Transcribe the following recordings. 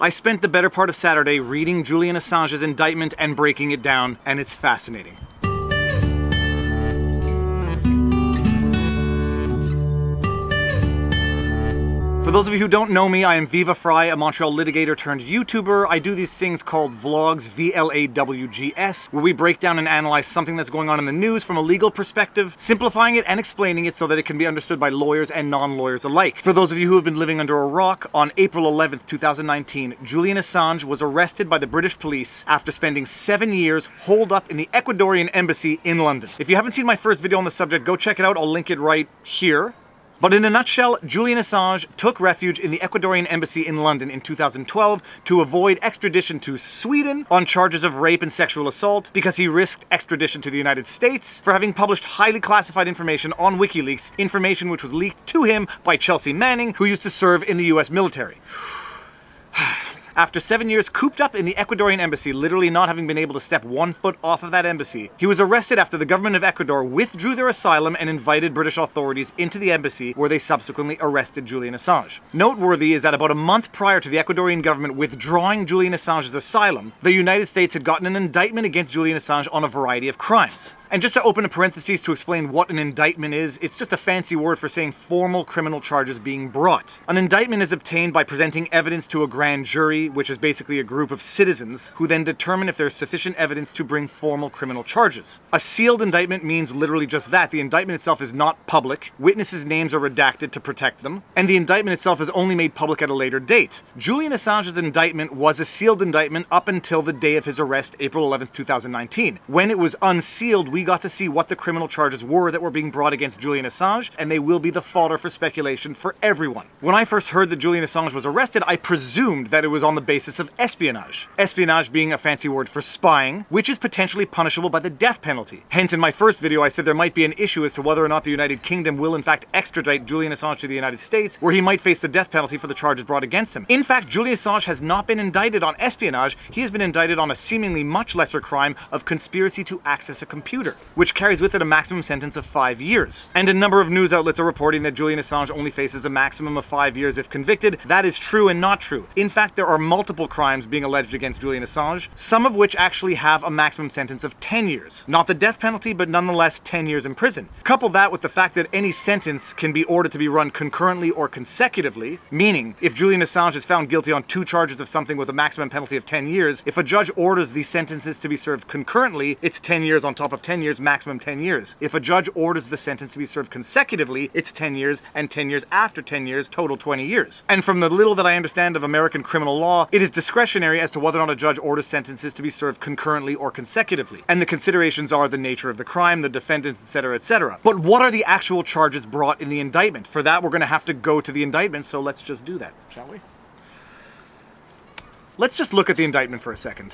I spent the better part of Saturday reading Julian Assange's indictment and breaking it down, and it's fascinating. For those of you who don't know me, I am Viva Frei, a Montreal litigator turned YouTuber. I do these things called Vlogs, VLAWGS, where we break down and analyze something that's going on in the news from a legal perspective, simplifying it and explaining it so that it can be understood by lawyers and non-lawyers alike. For those of you who have been living under a rock, on April 11th, 2019, Julian Assange was arrested by the British police after spending 7 years holed up in the Ecuadorian embassy in London. If you haven't seen my first video on the subject, go check it out. I'll link it right here. But in a nutshell, Julian Assange took refuge in the Ecuadorian embassy in London in 2012 to avoid extradition to Sweden on charges of rape and sexual assault because he risked extradition to the United States for having published highly classified information on WikiLeaks, information which was leaked to him by Chelsea Manning, who used to serve in the US military. After 7 years cooped up in the Ecuadorian embassy, literally not having been able to step 1 foot off of that embassy, he was arrested after the government of Ecuador withdrew their asylum and invited British authorities into the embassy, where they subsequently arrested Julian Assange. Noteworthy is that about a month prior to the Ecuadorian government withdrawing Julian Assange's asylum, the United States had gotten an indictment against Julian Assange on a variety of crimes. And just to open a parenthesis to explain what an indictment is, it's just a fancy word for saying formal criminal charges being brought. An indictment is obtained by presenting evidence to a grand jury, which is basically a group of citizens, who then determine if there's sufficient evidence to bring formal criminal charges. A sealed indictment means literally just that. The indictment itself is not public, witnesses' names are redacted to protect them, and the indictment itself is only made public at a later date. Julian Assange's indictment was a sealed indictment up until the day of his arrest, April 11th, 2019. When it was unsealed, we got to see what the criminal charges were that were being brought against Julian Assange, and they will be the fodder for speculation for everyone. When I first heard that Julian Assange was arrested, I presumed that it was on the basis of espionage. Espionage being a fancy word for spying, which is potentially punishable by the death penalty. Hence, in my first video, I said there might be an issue as to whether or not the United Kingdom will in fact extradite Julian Assange to the United States, where he might face the death penalty for the charges brought against him. In fact, Julian Assange has not been indicted on espionage. He has been indicted on a seemingly much lesser crime of conspiracy to access a computer, which carries with it a maximum sentence of 5 years. And a number of news outlets are reporting that Julian Assange only faces a maximum of 5 years if convicted. That is true and not true. In fact, there are multiple crimes being alleged against Julian Assange, some of which actually have a maximum sentence of 10 years. Not the death penalty, but nonetheless 10 years in prison. Couple that with the fact that any sentence can be ordered to be run concurrently or consecutively, meaning if Julian Assange is found guilty on 2 charges of something with a maximum penalty of 10 years, if a judge orders these sentences to be served concurrently, it's 10 years on top of 10 years, maximum 10 years. If a judge orders the sentence to be served consecutively, it's 10 years, and 10 years after 10 years, total 20 years. And from the little that I understand of American criminal law, it is discretionary as to whether or not a judge orders sentences to be served concurrently or consecutively. And the considerations are the nature of the crime, the defendants, etc., etc. But what are the actual charges brought in the indictment? For that, we're going to have to go to the indictment, so let's just do that, shall we? Let's just look at the indictment for a second.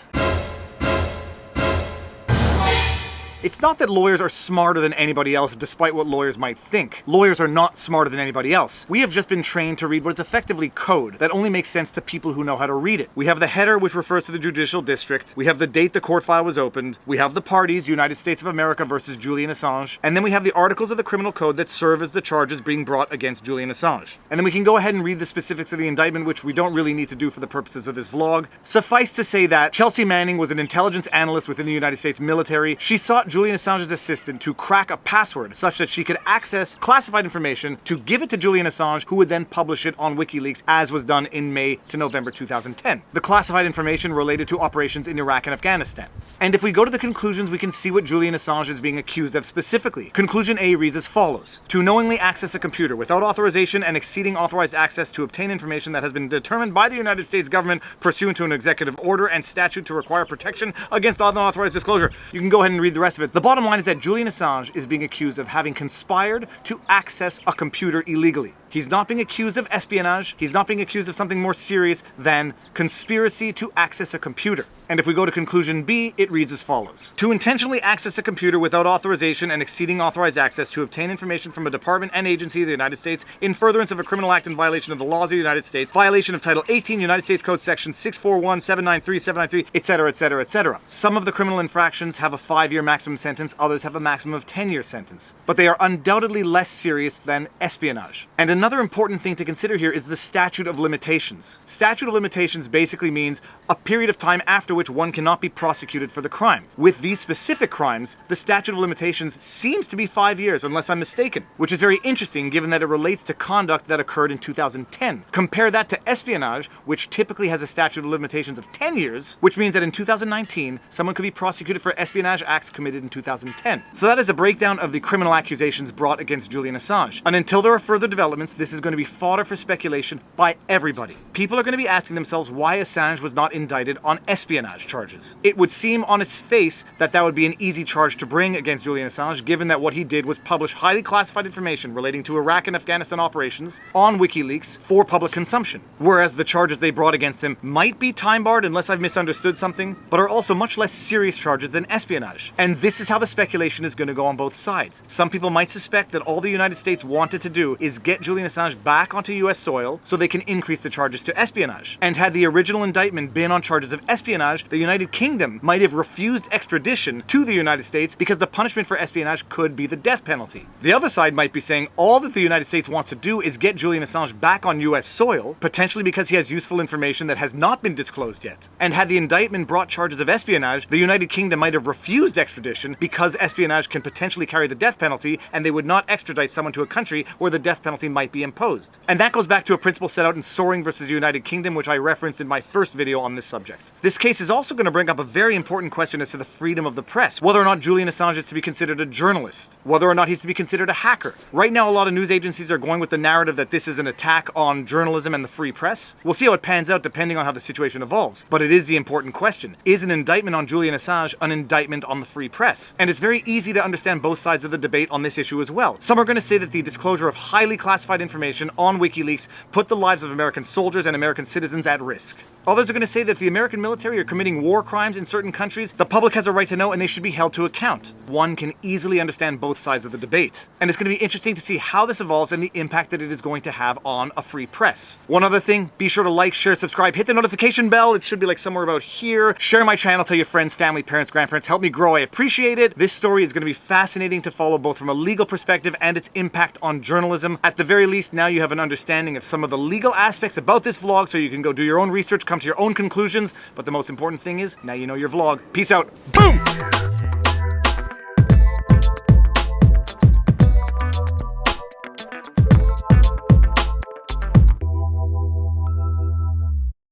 It's not that lawyers are smarter than anybody else, despite what lawyers might think. Lawyers are not smarter than anybody else. We have just been trained to read what is effectively code that only makes sense to people who know how to read it. We have the header, which refers to the judicial district. We have the date the court file was opened. We have the parties, United States of America versus Julian Assange. And then we have the articles of the criminal code that serve as the charges being brought against Julian Assange. And then we can go ahead and read the specifics of the indictment, which we don't really need to do for the purposes of this vlog. Suffice to say that Chelsea Manning was an intelligence analyst within the United States military. She sought Julian Assange's assistant to crack a password such that she could access classified information to give it to Julian Assange, who would then publish it on WikiLeaks, as was done in May to November 2010. The classified information related to operations in Iraq and Afghanistan. And if we go to the conclusions, we can see what Julian Assange is being accused of specifically. Conclusion A reads as follows: to knowingly access a computer without authorization and exceeding authorized access to obtain information that has been determined by the United States government pursuant to an executive order and statute to require protection against unauthorized disclosure. You can go ahead and read the rest of it. The bottom line is that Julian Assange is being accused of having conspired to access a computer illegally. He's not being accused of espionage. He's not being accused of something more serious than conspiracy to access a computer. And if we go to conclusion B, it reads as follows: to intentionally access a computer without authorization and exceeding authorized access to obtain information from a department and agency of the United States in furtherance of a criminal act in violation of the laws of the United States, violation of Title 18 United States Code Section 641, 793, 793, etc., etc., etc. Some of the criminal infractions have a 5-year maximum sentence, others have a maximum of 10-year sentence. But they are undoubtedly less serious than espionage. And another important thing to consider here is the statute of limitations. Statute of limitations basically means a period of time after which one cannot be prosecuted for the crime. With these specific crimes, the statute of limitations seems to be 5 years, unless I'm mistaken, which is very interesting given that it relates to conduct that occurred in 2010. Compare that to espionage, which typically has a statute of limitations of 10 years, which means that in 2019, someone could be prosecuted for espionage acts committed in 2010. So that is a breakdown of the criminal accusations brought against Julian Assange. And until there are further developments, this is going to be fodder for speculation by everybody. People are going to be asking themselves why Assange was not indicted on espionage charges. It would seem on its face that that would be an easy charge to bring against Julian Assange, given that what he did was publish highly classified information relating to Iraq and Afghanistan operations on WikiLeaks for public consumption. Whereas the charges they brought against him might be time-barred unless I've misunderstood something, but are also much less serious charges than espionage. And this is how the speculation is going to go on both sides. Some people might suspect that all the United States wanted to do is get Julian Assange back onto US soil so they can increase the charges to espionage. And had the original indictment been on charges of espionage, the United Kingdom might have refused extradition to the United States because the punishment for espionage could be the death penalty. The other side might be saying all that the United States wants to do is get Julian Assange back on US soil, potentially because he has useful information that has not been disclosed yet. And had the indictment brought charges of espionage, the United Kingdom might have refused extradition because espionage can potentially carry the death penalty, and they would not extradite someone to a country where the death penalty might be imposed. And that goes back to a principle set out in Soring versus the United Kingdom, which I referenced in my first video on this subject. This case is also going to bring up a very important question as to the freedom of the press, whether or not Julian Assange is to be considered a journalist, whether or not he's to be considered a hacker. Right now, a lot of news agencies are going with the narrative that this is an attack on journalism and the free press. We'll see how it pans out depending on how the situation evolves, but it is the important question. Is an indictment on Julian Assange an indictment on the free press? And it's very easy to understand both sides of the debate on this issue as well. Some are going to say that the disclosure of highly classified information on WikiLeaks put the lives of American soldiers and American citizens at risk. Others are going to say that the American military are committing war crimes in certain countries. The public has a right to know and they should be held to account. One can easily understand both sides of the debate. And it's going to be interesting to see how this evolves and the impact that it is going to have on a free press. One other thing, be sure to like, share, subscribe, hit the notification bell. It should be like somewhere about here. Share my channel, tell your friends, family, parents, grandparents. Help me grow. I appreciate it. This story is going to be fascinating to follow both from a legal perspective and its impact on journalism. At the very least, now you have an understanding of some of the legal aspects about this vlog so you can go do your own research, come to your own conclusions. But the most important thing is, now you know your vlog. Peace out. Boom!